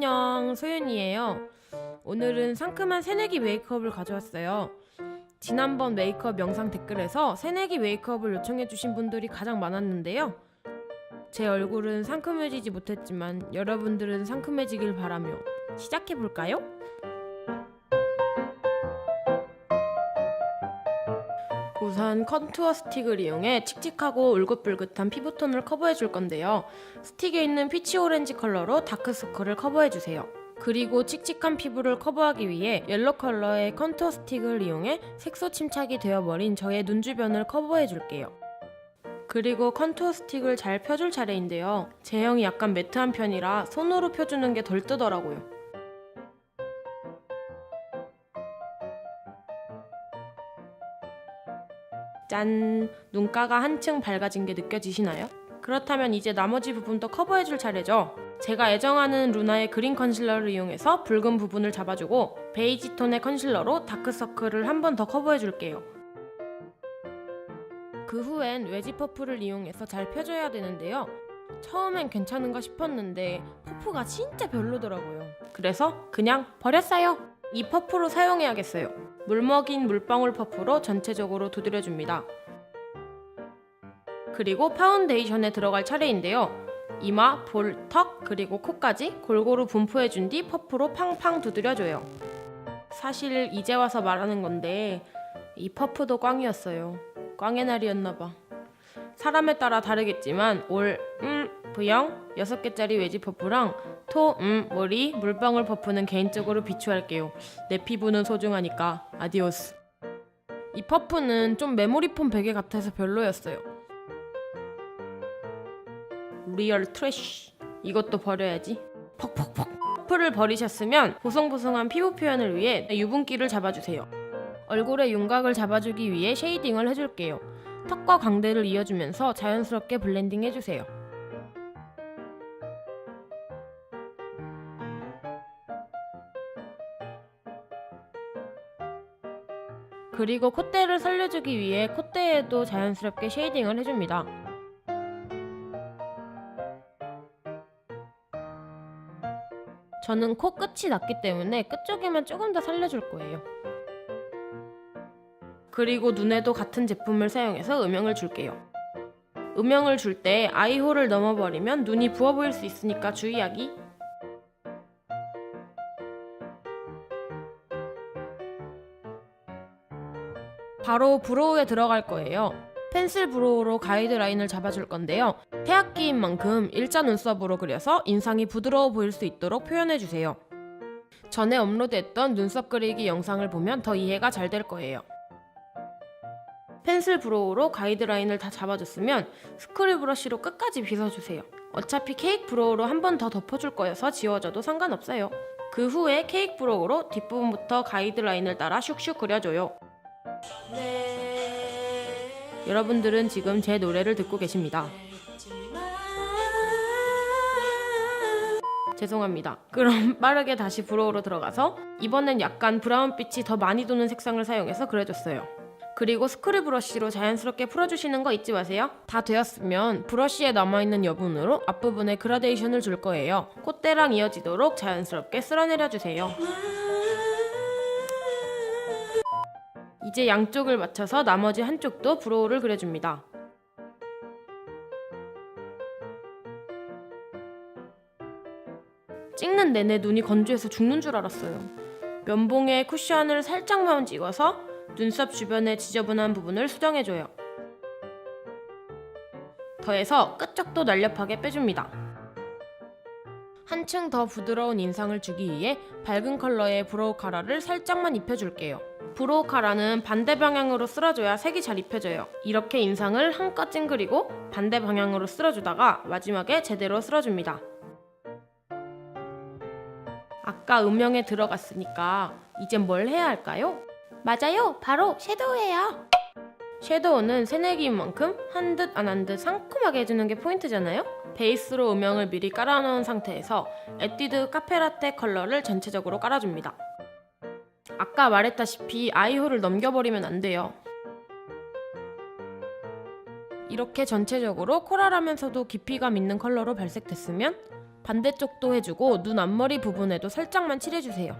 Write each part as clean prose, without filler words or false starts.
안녕, 소윤이에요. 오늘은 상큼한 새내기 메이크업을 가져왔어요. 지난번 메이크업 영상 댓글에서 새내기 메이크업을 요청해주신 분들이 가장 많았는데요. 제 얼굴은 상큼해지지 못했지만 여러분들은 상큼해지길 바라며 시작해볼까요? 우선 컨투어 스틱을 이용해 칙칙하고 울긋불긋한 피부톤을 커버해줄 건데요. 스틱에 있는 피치 오렌지 컬러로 다크서클을 커버해주세요. 그리고 칙칙한 피부를 커버하기 위해 옐로 컬러의 컨투어 스틱을 이용해 색소 침착이 되어버린 저의 눈 주변을 커버해줄게요. 그리고 컨투어 스틱을 잘 펴줄 차례인데요. 제형이 약간 매트한 편이라 손으로 펴주는 게 덜 뜨더라고요. 짠! 눈가가 한층 밝아진 게 느껴지시나요? 그렇다면 이제 나머지 부분도 커버해줄 차례죠. 제가 애정하는 루나의 그린 컨실러를 이용해서 붉은 부분을 잡아주고 베이지 톤의 컨실러로 다크서클을 한 번 더 커버해줄게요. 그 후엔 웨지 퍼프를 이용해서 잘 펴줘야 되는데요. 처음엔 괜찮은가 싶었는데 퍼프가 진짜 별로더라고요. 그래서 그냥 버렸어요. 이 퍼프로 사용해야겠어요. 물먹인 물방울 퍼프로 전체적으로 두드려줍니다. 그리고 파운데이션에 들어갈 차례인데요. 이마, 볼, 턱, 그리고 코까지 골고루 분포해준 뒤 퍼프로 팡팡 두드려줘요. 사실 이제 와서 말하는 건데 이 퍼프도 꽝이었어요. 꽝의 날이었나봐. 사람에 따라 다르겠지만 올, V형 6개짜리 웨지 퍼프랑 토, 머리, 물방울 퍼프는 개인적으로 비추할게요. 내 피부는 소중하니까 아디오스. 이 퍼프는 좀 메모리폼 베개 같아서 별로였어요. 리얼 트래쉬. 이것도 버려야지. 퍽퍽퍽. 퍼프를 버리셨으면 보송보송한 피부 표현을 위해 유분기를 잡아주세요. 얼굴의 윤곽을 잡아주기 위해 쉐이딩을 해줄게요. 턱과 광대를 이어주면서 자연스럽게 블렌딩 해주세요. 그리고 콧대를 살려주기 위해 콧대에도 자연스럽게 쉐이딩을 해줍니다. 저는 코 끝이 낮기 때문에 끝쪽에만 조금 더 살려줄 거예요. 그리고 눈에도 같은 제품을 사용해서 음영을 줄게요. 음영을 줄 때 아이홀을 넘어버리면 눈이 부어 보일 수 있으니까 주의하기. 바로 브로우에 들어갈 거예요. 펜슬 브로우로 가이드라인을 잡아줄 건데요. 태학기인 만큼 일자 눈썹으로 그려서 인상이 부드러워 보일 수 있도록 표현해주세요. 전에 업로드했던 눈썹 그리기 영상을 보면 더 이해가 잘 될 거예요. 펜슬 브로우로 가이드라인을 다 잡아줬으면 스크류 브러쉬로 끝까지 빗어주세요. 어차피 케이크 브로우로 한 번 더 덮어줄 거여서 지워져도 상관없어요. 그 후에 케이크 브로우로 뒷부분부터 가이드라인을 따라 슉슉 그려줘요. 여러분들은 지금 제 노래를 듣고 계십니다. 죄송합니다. 그럼 빠르게 다시 브로우로 들어가서 이번엔 약간 브라운빛이 더 많이 도는 색상을 사용해서 그려줬어요. 그리고 스크류 브러쉬로 자연스럽게 풀어주시는 거 잊지 마세요. 다 되었으면 브러쉬에 남아있는 여분으로 앞부분에 그라데이션을 줄 거예요. 콧대랑 이어지도록 자연스럽게 쓸어내려주세요. 이제 양쪽을 맞춰서 나머지 한쪽도 브로우를 그려줍니다. 찍는 내내 눈이 건조해서 죽는 줄 알았어요. 면봉에 쿠션을 살짝만 찍어서 눈썹 주변의 지저분한 부분을 수정해줘요. 더해서 끝쪽도 날렵하게 빼줍니다. 한층 더 부드러운 인상을 주기 위해 밝은 컬러의 브로우 카라를 살짝만 입혀줄게요. 브로우 카라는 반대 방향으로 쓸어줘야 색이 잘 입혀져요. 이렇게 인상을 한껏 찡그리고 반대 방향으로 쓸어주다가 마지막에 제대로 쓸어줍니다. 아까 음영에 들어갔으니까 이젠 뭘 해야 할까요? 맞아요, 바로 섀도우예요. 섀도우는 새내기인 만큼 한 듯 안 한 듯 상큼하게 해주는 게 포인트잖아요? 베이스로 음영을 미리 깔아놓은 상태에서 에뛰드 카페라떼 컬러를 전체적으로 깔아줍니다. 아까 말했다시피 아이홀을 넘겨버리면 안 돼요. 이렇게 전체적으로 코랄하면서도 깊이감 있는 컬러로 발색됐으면 반대쪽도 해주고 눈 앞머리 부분에도 살짝만 칠해주세요.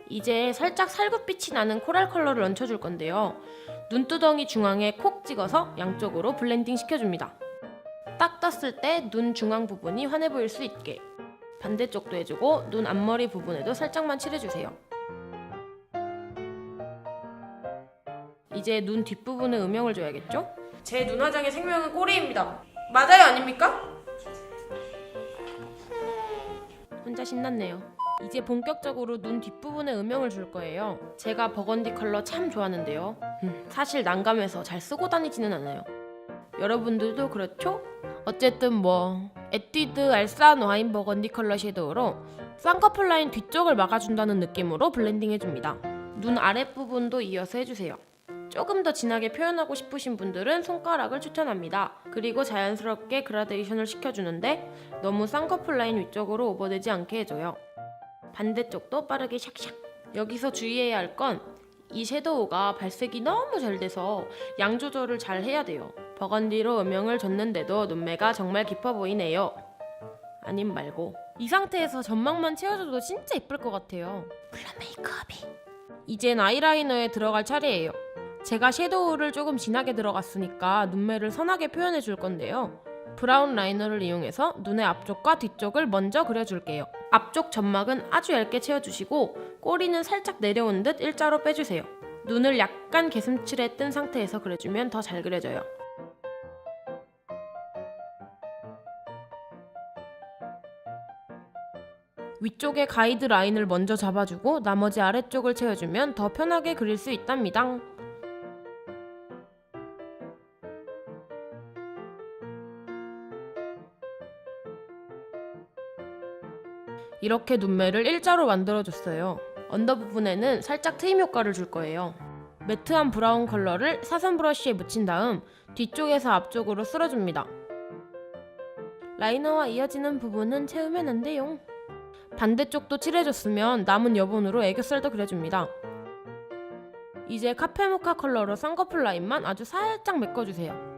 이제 살짝 살구빛이 나는 코랄 컬러를 얹혀줄 건데요. 눈두덩이 중앙에 콕 찍어서 양쪽으로 블렌딩 시켜줍니다. 딱 떴을 때 눈 중앙 부분이 환해 보일 수 있게 반대쪽도 해주고 눈 앞머리 부분에도 살짝만 칠해주세요. 이제 눈 뒷부분에 음영을 줘야겠죠? 제 눈화장의 생명은 꼬리입니다. 맞아요, 아닙니까? 혼자 신났네요. 이제 본격적으로 눈 뒷부분에 음영을 줄 거예요. 제가 버건디 컬러 참 좋아하는데요. 사실 난감해서 잘 쓰고 다니지는 않아요. 여러분들도 그렇죠? 어쨌든 에뛰드 알싸한 와인 버건디 컬러 섀도우로 쌍꺼풀 라인 뒤쪽을 막아준다는 느낌으로 블렌딩 해줍니다. 눈 아랫부분도 이어서 해주세요. 조금 더 진하게 표현하고 싶으신 분들은 손가락을 추천합니다. 그리고 자연스럽게 그라데이션을 시켜주는데 너무 쌍꺼풀 라인 위쪽으로 오버되지 않게 해줘요. 반대쪽도 빠르게 샥샥. 여기서 주의해야 할 건 이 섀도우가 발색이 너무 잘 돼서 양 조절을 잘 해야 돼요. 버건디로 음영을 줬는데도 눈매가 정말 깊어 보이네요. 아님 말고 이 상태에서 점막만 채워줘도 진짜 예쁠 것 같아요. 물론 메이크업이 이젠 아이라이너에 들어갈 차례예요. 제가 섀도우를 조금 진하게 들어갔으니까 눈매를 선하게 표현해 줄 건데요. 브라운 라이너를 이용해서 눈의 앞쪽과 뒤쪽을 먼저 그려줄게요. 앞쪽 점막은 아주 얇게 채워주시고 꼬리는 살짝 내려온 듯 일자로 빼주세요. 눈을 약간 개슴츠레 뜬 상태에서 그려주면 더 잘 그려져요. 위쪽에 가이드 라인을 먼저 잡아주고 나머지 아래쪽을 채워주면 더 편하게 그릴 수 있답니다. 이렇게 눈매를 일자로 만들어줬어요. 언더 부분에는 살짝 트임 효과를 줄 거예요. 매트한 브라운 컬러를 사선 브러쉬에 묻힌 다음 뒤쪽에서 앞쪽으로 쓸어줍니다. 라이너와 이어지는 부분은 채우면 안 돼요. 반대쪽도 칠해줬으면 남은 여분으로 애교살도 그려줍니다. 이제 카페모카 컬러로 쌍꺼풀 라인만 아주 살짝 메꿔주세요.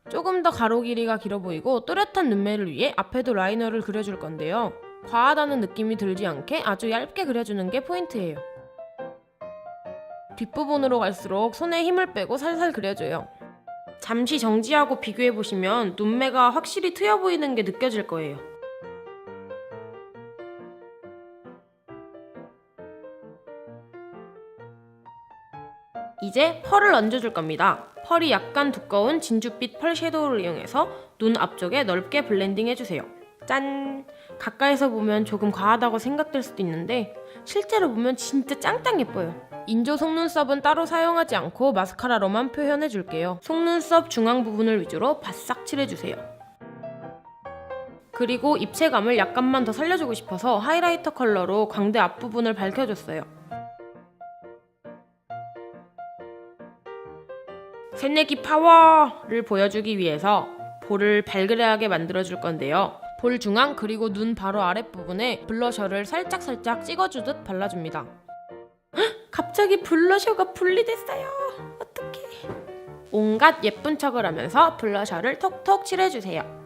조금 더 가로 길이가 길어 보이고 또렷한 눈매를 위해 앞에도 라이너를 그려줄 건데요. 과하다는 느낌이 들지 않게 아주 얇게 그려주는 게 포인트예요. 뒷부분으로 갈수록 손에 힘을 빼고 살살 그려줘요. 잠시 정지하고 비교해보시면 눈매가 확실히 트여 보이는 게 느껴질 거예요. 이제 펄을 얹어줄 겁니다. 펄이 약간 두꺼운 진주빛 펄 섀도우를 이용해서 눈 앞쪽에 넓게 블렌딩 해주세요. 짠! 가까이서 보면 조금 과하다고 생각될 수도 있는데 실제로 보면 진짜 짱짱 예뻐요. 인조 속눈썹은 따로 사용하지 않고 마스카라로만 표현해줄게요. 속눈썹 중앙 부분을 위주로 바싹 칠해주세요. 그리고 입체감을 약간만 더 살려주고 싶어서 하이라이터 컬러로 광대 앞부분을 밝혀줬어요. 새내기 파워를 보여주기 위해서 볼을 발그레하게 만들어줄 건데요. 볼 중앙 그리고 눈 바로 아랫부분에 블러셔를 살짝 찍어주듯 발라줍니다. 헉, 갑자기 블러셔가 분리됐어요. 어떡해. 온갖 예쁜 척을 하면서 블러셔를 톡톡 칠해주세요.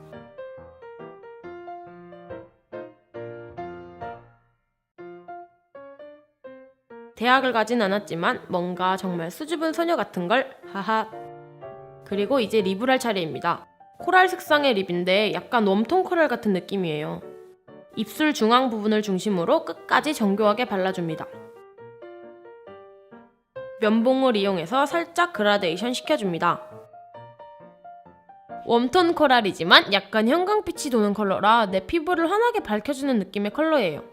대학을 가진 않았지만 뭔가 정말 수줍은 소녀 같은걸? 하하. 그리고 이제 립을 할 차례입니다. 코랄 색상의 립인데 약간 웜톤 코랄 같은 느낌이에요. 입술 중앙 부분을 중심으로 끝까지 정교하게 발라줍니다. 면봉을 이용해서 살짝 그라데이션 시켜줍니다. 웜톤 코랄이지만 약간 형광빛이 도는 컬러라 내 피부를 환하게 밝혀주는 느낌의 컬러예요.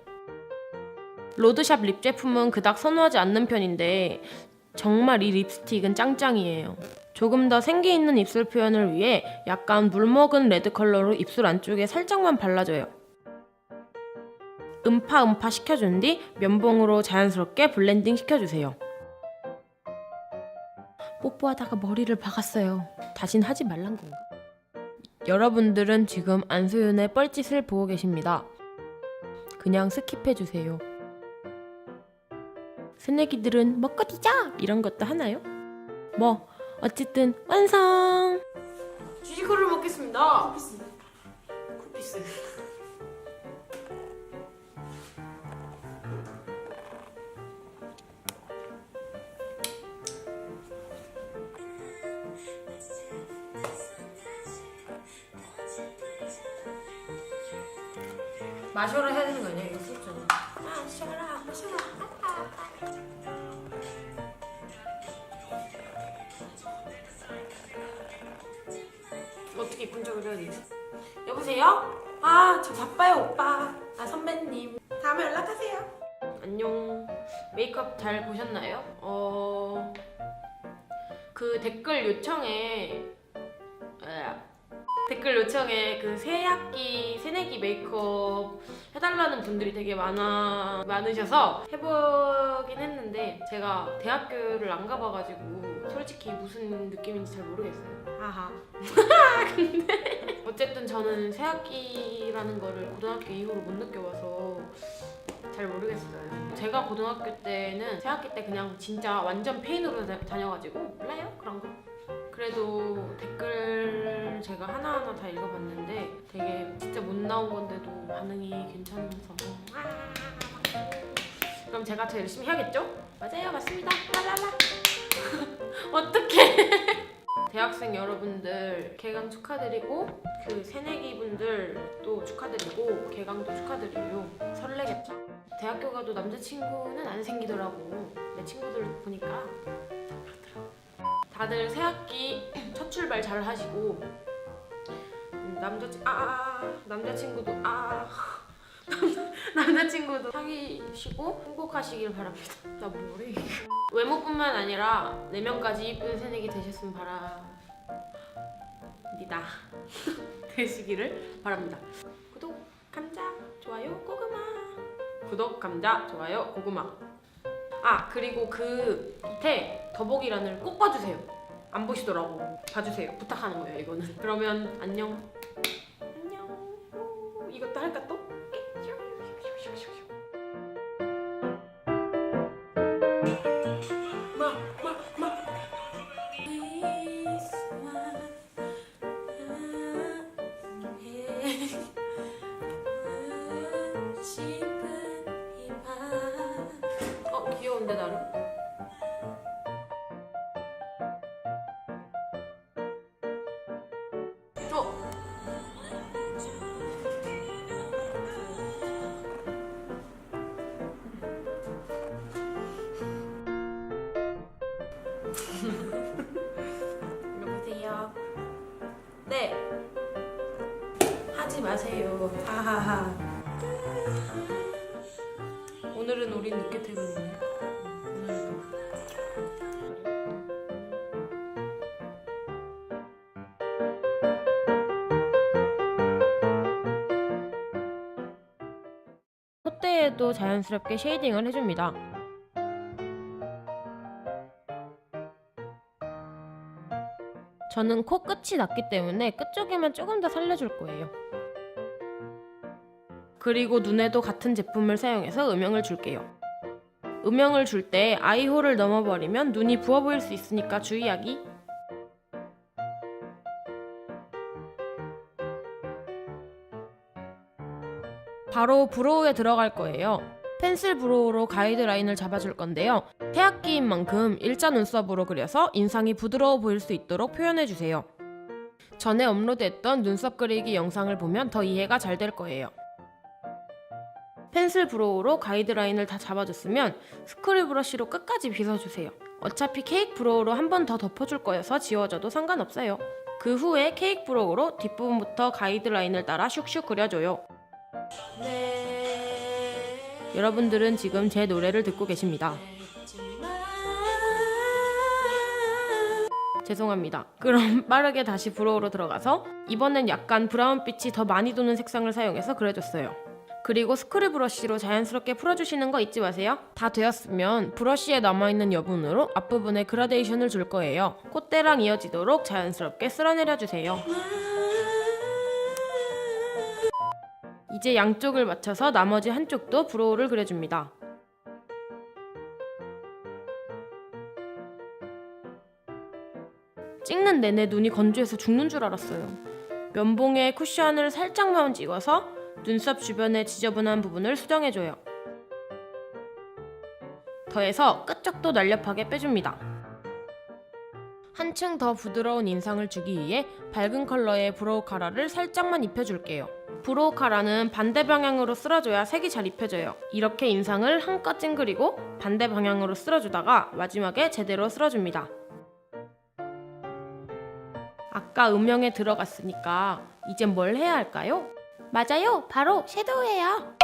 로드샵 립 제품은 그닥 선호하지 않는 편인데 정말 이 립스틱은 짱짱이에요. 조금 더 생기 있는 입술 표현을 위해 약간 물먹은 레드 컬러로 입술 안쪽에 살짝만 발라줘요. 음파 시켜준 뒤 면봉으로 자연스럽게 블렌딩 시켜주세요. 뽀뽀하다가 머리를 박았어요. 다신 하지 말란 건가? 여러분들은 지금 안소윤의 뻘짓을 보고 계십니다. 그냥 스킵해주세요. 새내기들은 먹거리자! 이런 것도 하나요? 뭐 어쨌든 완성! 주식호를 먹겠습니다. 쿠피스. 마셔라 해야 되는 거 아니야? 이거 수업잖아. 마셔라. 어떻게 이쁜 척을 해야 되지? 여보세요? 아, 저 바빠요, 오빠. 아, 선배님. 다음에 연락하세요. 안녕. 메이크업 잘 보셨나요? 그 댓글 요청에 그 새내기 메이크업 해달라는 분들이 되게 많으셔서 해보긴 했는데 제가 대학교를 안 가봐가지고 솔직히 무슨 느낌인지 잘 모르겠어요. 하하. 근데 어쨌든 저는 새학기라는 거를 고등학교 이후로 못 느껴봐서 잘 모르겠어요. 제가 고등학교 때는 새학기 때 그냥 진짜 완전 페인으로 다녀가지고 몰라요? 그런 거. 그래도 댓글 제가 하나하나 다 읽어봤는데 되게 진짜 못 나온 건데도 반응이 괜찮아서 그럼 제가 더 열심히 해야겠죠? 맞아요, 맞습니다. 라라라. 어떡해. 대학생 여러분들 개강 축하드리고 그 새내기 분들도 축하드리고 개강도 축하드려요. 설레겠죠? 대학교 가도 남자친구는 안 생기더라고. 내 친구들 보니까 다들 새학기 첫 출발 잘 하시고 남자친구도 사귀시고 행복하시길 바랍니다. 나 뭐래? 외모뿐만 아니라 내면까지 이쁜 새내기 되셨으면 바랍니다. 되시기를 바랍니다. 구독, 감자, 좋아요, 고구마. 구독, 감자, 좋아요, 고구마. 아, 그리고 그 밑에 더보기란을 꼭 봐주세요. 안 보시더라고. 봐주세요. 부탁하는 거예요, 이거는. 그러면 안녕. 이것도 할까 또? 귀여운데 나름? 여보세요? 네. 하지 마세요. 하하하. 오늘은 우린 늦게 퇴근이네. 콧대에도 자연스럽게 쉐이딩을 해줍니다. 저는 코 끝이 낮기 때문에 끝쪽에만 조금 더 살려줄 거예요. 그리고 눈에도 같은 제품을 사용해서 음영을 줄게요. 음영을 줄 때 아이홀을 넘어버리면 눈이 부어 보일 수 있으니까 주의하기. 바로 브로우에 들어갈 거예요. 펜슬 브로우로 가이드라인을 잡아줄 건데요. 새학기인 만큼 일자 눈썹으로 그려서 인상이 부드러워 보일 수 있도록 표현해주세요. 전에 업로드했던 눈썹 그리기 영상을 보면 더 이해가 잘 될 거예요. 펜슬 브로우로 가이드라인을 다 잡아줬으면 스크류 브러쉬로 끝까지 빗어주세요. 어차피 케이크 브로우로 한 번 더 덮어줄 거여서 지워져도 상관없어요. 그 후에 케이크 브로우로 뒷부분부터 가이드라인을 따라 슉슉 그려줘요. 여러분들은 지금 제 노래를 듣고 계십니다. 죄송합니다. 그럼 빠르게 다시 브로우로 들어가서 이번엔 약간 브라운빛이 더 많이 도는 색상을 사용해서 그려줬어요. 그리고 스크류 브러쉬로 자연스럽게 풀어주시는 거 잊지 마세요. 다 되었으면 브러쉬에 남아있는 여분으로 앞부분에 그라데이션을 줄 거예요. 콧대랑 이어지도록 자연스럽게 쓸어내려주세요. 이제 양쪽을 맞춰서 나머지 한쪽도 브로우를 그려줍니다. 찍는 내내 눈이 건조해서 죽는 줄 알았어요. 면봉에 쿠션을 살짝만 찍어서 눈썹 주변의 지저분한 부분을 수정해줘요. 더해서 끝쪽도 날렵하게 빼줍니다. 한층 더 부드러운 인상을 주기 위해 밝은 컬러의 브로우 카라를 살짝만 입혀줄게요. 브로우 카라는 반대 방향으로 쓸어줘야 색이 잘 입혀져요. 이렇게 인상을 한껏 찡그리고 반대 방향으로 쓸어주다가 마지막에 제대로 쓸어줍니다. 아까 음영에 들어갔으니까 이젠 뭘 해야 할까요? 맞아요, 바로 섀도우예요.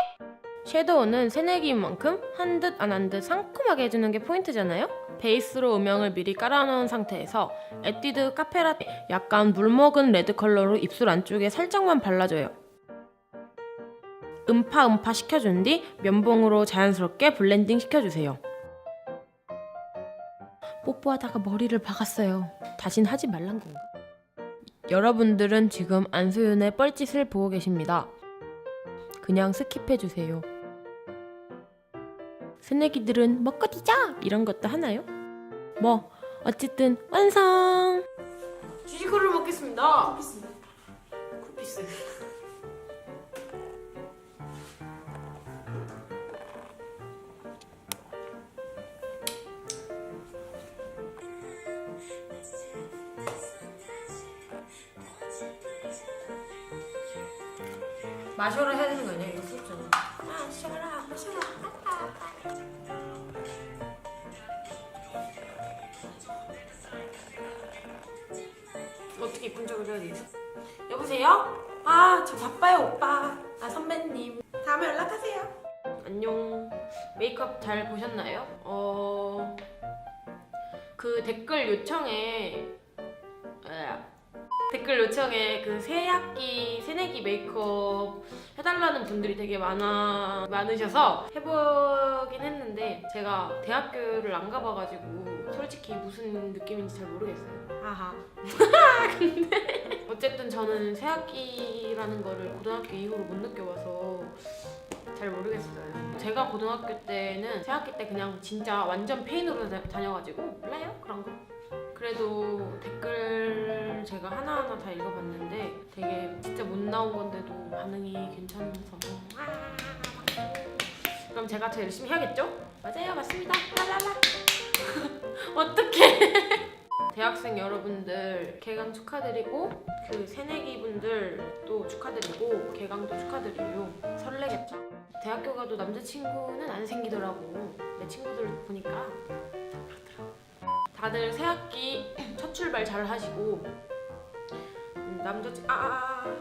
섀도우는 새내기인 만큼 한 듯 안 한 듯 상큼하게 해주는 게 포인트잖아요? 베이스로 음영을 미리 깔아놓은 상태에서 에뛰드 카페라떼 약간 물먹은 레드 컬러로 입술 안쪽에 살짝만 발라줘요. 음파 시켜준 뒤 면봉으로 자연스럽게 블렌딩 시켜주세요. 뽀뽀하다가 머리를 박았어요. 다신 하지 말란 건가? 여러분들은 지금 안소윤의 뻘짓을 보고 계십니다. 그냥 스킵해주세요. 새내기들은 먹거리자! 이런 것도 하나요? 뭐 어쨌든 완성! 쥐지코를 먹겠습니다. 쿨피스. 마셔라 해야 되는 거 아니야? 이거 수업잖아. 마셔라. 어떻게 이쁜 척을 해야 되지? 여보세요? 저 바빠요 오빠. 선배님. 다음에 연락하세요. 안녕. 메이크업 잘 보셨나요? 그 댓글 요청에 그 새내기 메이크업 해달라는 분들이 되게 많으셔서 해보긴 했는데 제가 대학교를 안 가봐가지고 솔직히 무슨 느낌인지 잘 모르겠어요. 하하. 근데 어쨌든 저는 새학기라는 거를 고등학교 이후로 못 느껴봐서 잘 모르겠어요. 제가 고등학교 때는 새학기 때 그냥 진짜 완전 페인으로 다녀가지고 몰라요? 그런 거. 그래도 댓글 제가 하나하나 다 읽어봤는데 되게 진짜 못 나온 건데도 반응이 괜찮아서 그럼 제가 더 열심히 해야겠죠? 맞아요, 맞습니다. 랄랄라. 어떡해. 대학생 여러분들 개강 축하드리고 그 새내기 분들도 축하드리고 개강도 축하드려요. 설레겠죠? 대학교 가도 남자친구는 안 생기더라고. 내 친구들 보니까 다들 새학기 첫 출발 잘 하시고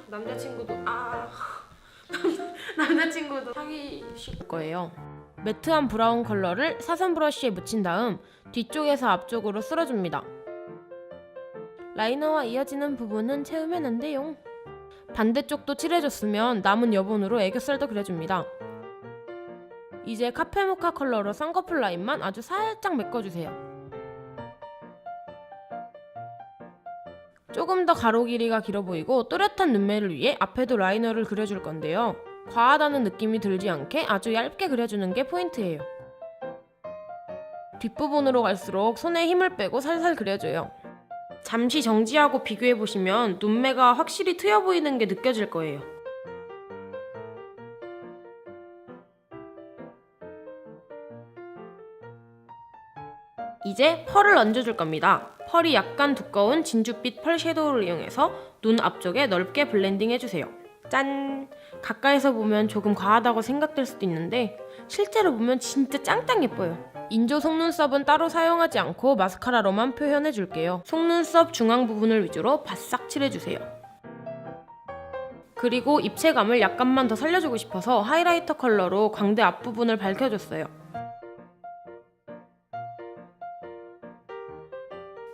남자친구도 사귀실 거예요. 매트한 브라운 컬러를 사선 브러쉬에 묻힌 다음 뒤쪽에서 앞쪽으로 쓸어줍니다. 라이너와 이어지는 부분은 채우면 안 돼요. 반대쪽도 칠해줬으면 남은 여분으로 애교살도 그려줍니다. 이제 카페모카 컬러로 쌍꺼풀 라인만 아주 살짝 메꿔주세요. 조금 더 가로 길이가 길어 보이고 또렷한 눈매를 위해 앞에도 라이너를 그려줄 건데요. 과하다는 느낌이 들지 않게 아주 얇게 그려주는 게 포인트예요. 뒷부분으로 갈수록 손에 힘을 빼고 살살 그려줘요. 잠시 정지하고 비교해보시면 눈매가 확실히 트여 보이는 게 느껴질 거예요. 이제 펄을 얹어줄 겁니다. 펄이 약간 두꺼운 진주빛 펄 섀도우를 이용해서 눈 앞쪽에 넓게 블렌딩 해주세요. 짠! 가까이서 보면 조금 과하다고 생각될 수도 있는데 실제로 보면 진짜 짱짱 예뻐요. 인조 속눈썹은 따로 사용하지 않고 마스카라로만 표현해줄게요. 속눈썹 중앙 부분을 위주로 바싹 칠해주세요. 그리고 입체감을 약간만 더 살려주고 싶어서 하이라이터 컬러로 광대 앞부분을 밝혀줬어요.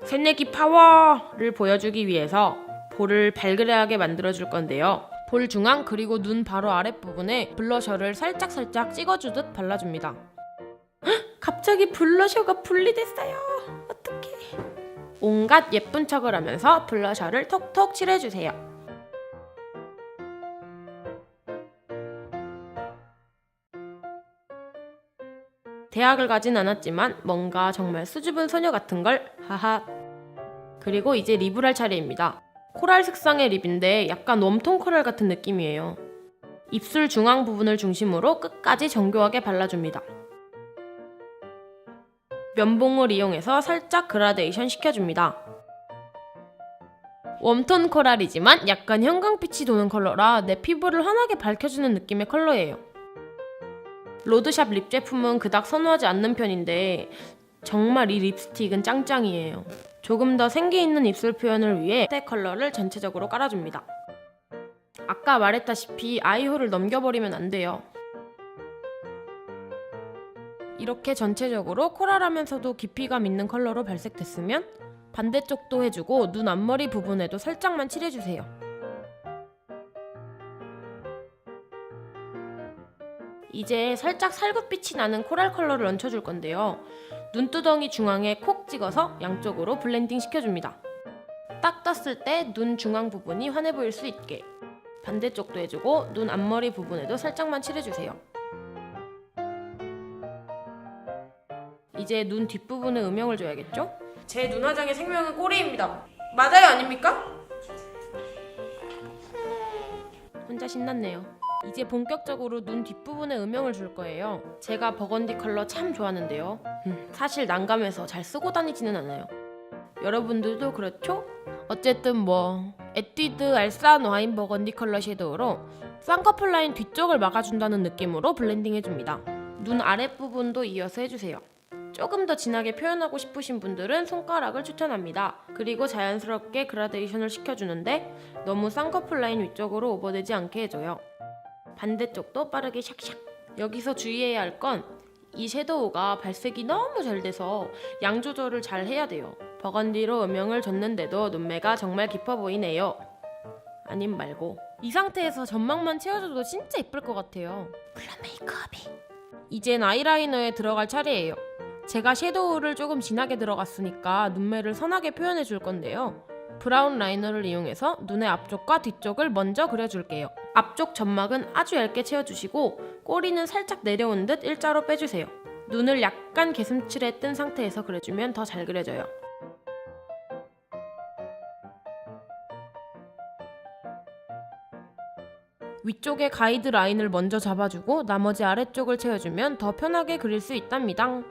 새내기 파워를 보여주기 위해서 볼을 발그레하게 만들어줄 건데요. 볼 중앙 그리고 눈 바로 아랫부분에 블러셔를 살짝 찍어주듯 발라줍니다. 헉, 갑자기 블러셔가 분리됐어요. 어떡해. 온갖 예쁜 척을 하면서 블러셔를 톡톡 칠해주세요. 대학을 가진 않았지만 뭔가 정말 수줍은 소녀 같은 걸 하하. 그리고 이제 립을 할 차례입니다. 코랄 색상의 립인데 약간 웜톤 코랄 같은 느낌이에요. 입술 중앙 부분을 중심으로 끝까지 정교하게 발라줍니다. 면봉을 이용해서 살짝 그라데이션 시켜줍니다. 웜톤 코랄이지만 약간 형광빛이 도는 컬러라 내 피부를 환하게 밝혀주는 느낌의 컬러예요. 로드샵 립 제품은 그닥 선호하지 않는 편인데 정말 이 립스틱은 짱짱이에요. 조금 더 생기 있는 입술 표현을 위해 때 컬러를 전체적으로 깔아줍니다. 아까 말했다시피 아이홀을 넘겨버리면 안 돼요. 이렇게 전체적으로 코랄하면서도 깊이감 있는 컬러로 발색됐으면 반대쪽도 해주고 눈 앞머리 부분에도 살짝만 칠해주세요. 이제 살짝 살구빛이 나는 코랄 컬러를 얹혀줄 건데요. 눈두덩이 중앙에 콕 찍어서 양쪽으로 블렌딩 시켜줍니다. 딱 떴을 때 눈 중앙 부분이 환해 보일 수 있게 반대쪽도 해주고 눈 앞머리 부분에도 살짝만 칠해주세요. 이제 눈 뒷부분에 음영을 줘야겠죠? 제 눈화장의 생명은 꼬리입니다. 맞아요, 아닙니까? 혼자 신났네요. 이제 본격적으로 눈 뒷부분에 음영을 줄 거예요. 제가 버건디 컬러 참 좋아하는데요. 사실 난감해서 잘 쓰고 다니지는 않아요. 여러분들도 그렇죠? 어쨌든 에뛰드 알싸한 와인 버건디 컬러 섀도우로 쌍꺼풀 라인 뒤쪽을 막아준다는 느낌으로 블렌딩 해줍니다. 눈 아랫부분도 이어서 해주세요. 조금 더 진하게 표현하고 싶으신 분들은 손가락을 추천합니다. 그리고 자연스럽게 그라데이션을 시켜주는데 너무 쌍꺼풀 라인 위쪽으로 오버되지 않게 해줘요. 반대쪽도 빠르게 샥샥. 여기서 주의해야 할 건 이 섀도우가 발색이 너무 잘 돼서 양 조절을 잘 해야 돼요. 버건디로 음영을 줬는데도 눈매가 정말 깊어 보이네요. 아님 말고 이 상태에서 점막만 채워줘도 진짜 예쁠 것 같아요. 물론 메이크업이. 이젠 아이라이너에 들어갈 차례예요. 제가 섀도우를 조금 진하게 들어갔으니까 눈매를 선하게 표현해 줄 건데요. 브라운 라이너를 이용해서 눈의 앞쪽과 뒤쪽을 먼저 그려줄게요. 앞쪽 점막은 아주 얇게 채워주시고 꼬리는 살짝 내려온 듯 일자로 빼주세요. 눈을 약간 개슴츠레 뜬 상태에서 그려주면 더 잘 그려져요. 위쪽에 가이드 라인을 먼저 잡아주고 나머지 아래쪽을 채워주면 더 편하게 그릴 수 있답니다.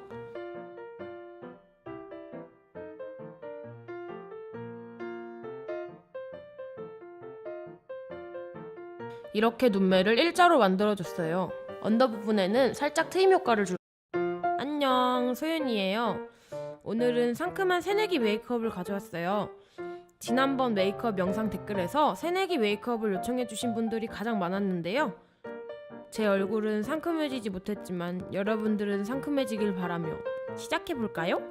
이렇게 눈매를 일자로 만들어줬어요. 언더 부분에는 살짝 트임 효과를 줄. 안녕, 소윤이에요. 오늘은 상큼한 새내기 메이크업을 가져왔어요. 지난번 메이크업 영상 댓글에서 새내기 메이크업을 요청해주신 분들이 가장 많았는데요. 제 얼굴은 상큼해지지 못했지만 여러분들은 상큼해지길 바라며 시작해볼까요?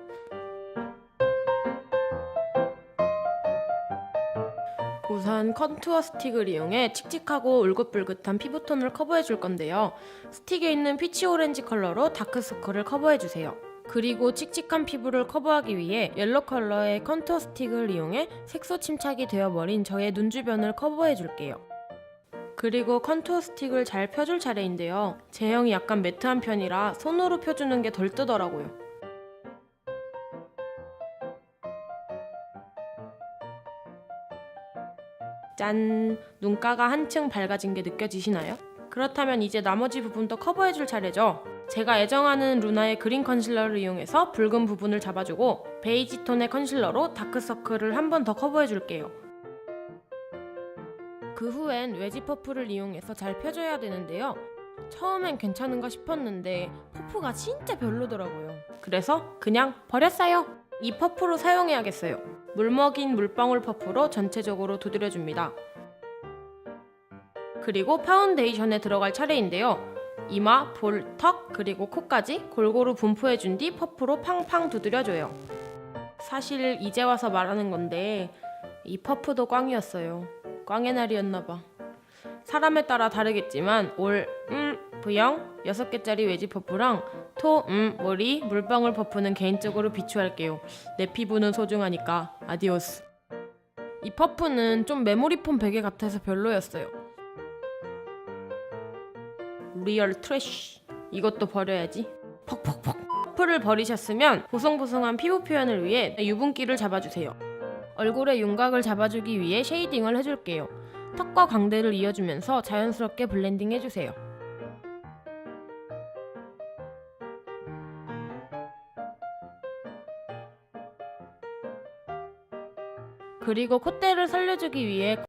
우선 컨투어 스틱을 이용해 칙칙하고 울긋불긋한 피부톤을 커버해줄 건데요. 스틱에 있는 피치 오렌지 컬러로 다크서클을 커버해주세요. 그리고 칙칙한 피부를 커버하기 위해 옐로 컬러의 컨투어 스틱을 이용해 색소 침착이 되어버린 저의 눈 주변을 커버해줄게요. 그리고 컨투어 스틱을 잘 펴줄 차례인데요. 제형이 약간 매트한 편이라 손으로 펴주는 게 덜 뜨더라고요. 짠! 눈가가 한층 밝아진 게 느껴지시나요? 그렇다면 이제 나머지 부분도 커버해줄 차례죠. 제가 애정하는 루나의 그린 컨실러를 이용해서 붉은 부분을 잡아주고 베이지 톤의 컨실러로 다크서클을 한 번 더 커버해줄게요. 그 후엔 웨지 퍼프를 이용해서 잘 펴줘야 되는데요. 처음엔 괜찮은가 싶었는데 퍼프가 진짜 별로더라고요. 그래서 그냥 버렸어요. 이 퍼프로 사용해야겠어요. 물먹인 물방울 퍼프로 전체적으로 두드려줍니다. 그리고 파운데이션에 들어갈 차례인데요. 이마, 볼, 턱, 그리고 코까지 골고루 분포해준 뒤 퍼프로 팡팡 두드려줘요. 사실 이제 와서 말하는 건데 이 퍼프도 꽝이었어요. 꽝의 날이었나봐. 사람에 따라 다르겠지만 올, V형 6개짜리 웨지 퍼프랑 토, 머리, 물방울 퍼프는 개인적으로 비추할게요. 내 피부는 소중하니까. 아디오스. 이 퍼프는 좀 메모리폼 베개 같아서 별로였어요. 리얼 트래쉬. 이것도 버려야지. 퍽퍽퍽. 퍼프를 버리셨으면 보송보송한 피부 표현을 위해 유분기를 잡아주세요. 얼굴의 윤곽을 잡아주기 위해 쉐이딩을 해줄게요. 턱과 광대를 이어주면서 자연스럽게 블렌딩 해주세요. 그리고 콧대를 살려주기 위해